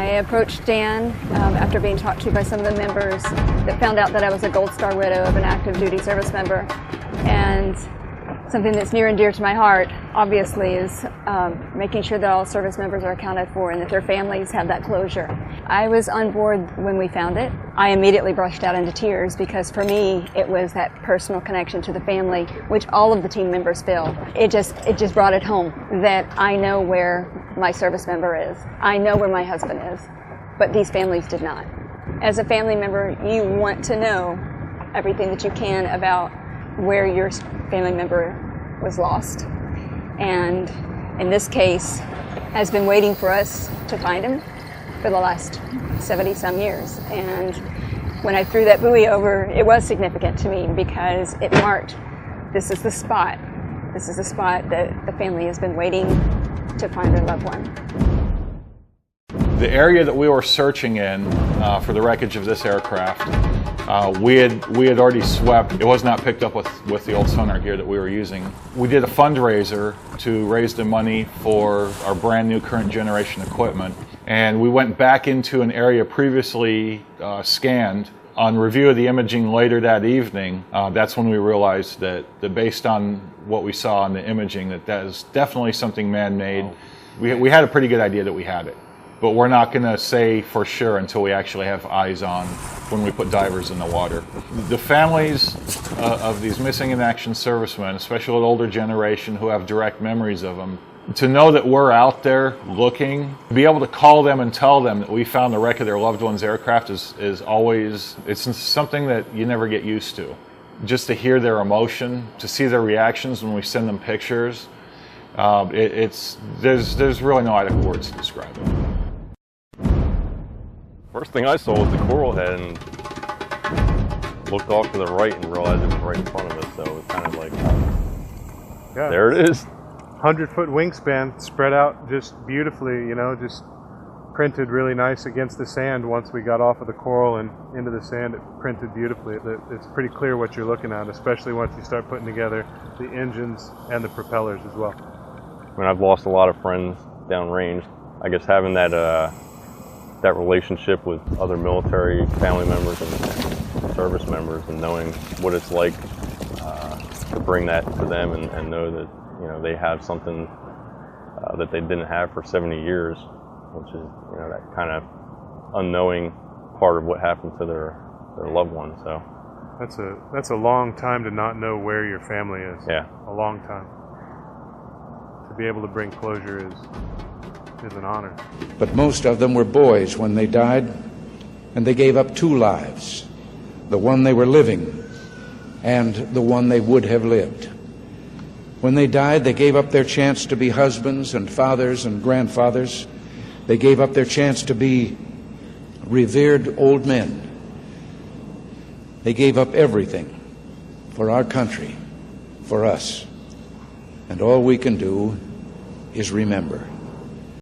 approached Dan after being talked to by some of the members that found out that I was a Gold Star widow of an active duty service member. And something that's near and dear to my heart, obviously, is making sure that all service members are accounted for and that their families have that closure. I was on board when we found it. I immediately brushed out into tears because for me, it was that personal connection to the family, which all of the team members feel. It just brought it home that I know where my service member is. I know where my husband is, but these families did not. As a family member, you want to know everything that you can about where your family member was lost, and in this case has been waiting for us to find him for the last 70-some years. And when I threw that buoy over, it was significant to me because it marked, this is the spot that the family has been waiting to find their loved one. The area that we were searching in for the wreckage of this aircraft, we had already swept. It was not picked up with the old sonar gear that we were using. We did a fundraiser to raise the money for our brand new current generation equipment, and we went back into an area previously scanned. On review of the imaging later that evening, that's when we realized that based on what we saw in the imaging, that is definitely something man-made. We had a pretty good idea that we had it, but we're not going to say for sure until we actually have eyes on when we put divers in the water. The families of these missing in action servicemen, especially the older generation who have direct memories of them, to know that we're out there looking, to be able to call them and tell them that we found the wreck of their loved one's aircraft is always, it's something that you never get used to. Just to hear their emotion, to see their reactions when we send them pictures, there's really no adequate words to describe it. First thing I saw was the coral head and looked off to the right and realized it was right in front of us, so it was kind of like, yeah, there it is. 100-foot wingspan spread out just beautifully, just printed really nice against the sand. Once we got off of the coral and into the sand, it printed beautifully. It's pretty clear what you're looking at, especially once you start putting together the engines and the propellers as well. I mean, I've lost a lot of friends downrange. I guess having that relationship with other military family members and service members, and knowing what it's like to bring that to them and know that they have something that they didn't have for 70 years, which is that kind of unknowing part of what happened to their loved one. So that's a long time to not know where your family is. Yeah, a long time. To be able to bring closure is an honor. But most of them were boys when they died, and they gave up two lives, the one they were living and the one they would have lived. When they died, they gave up their chance to be husbands and fathers and grandfathers. They gave up their chance to be revered old men. They gave up everything for our country, for us. And all we can do is remember.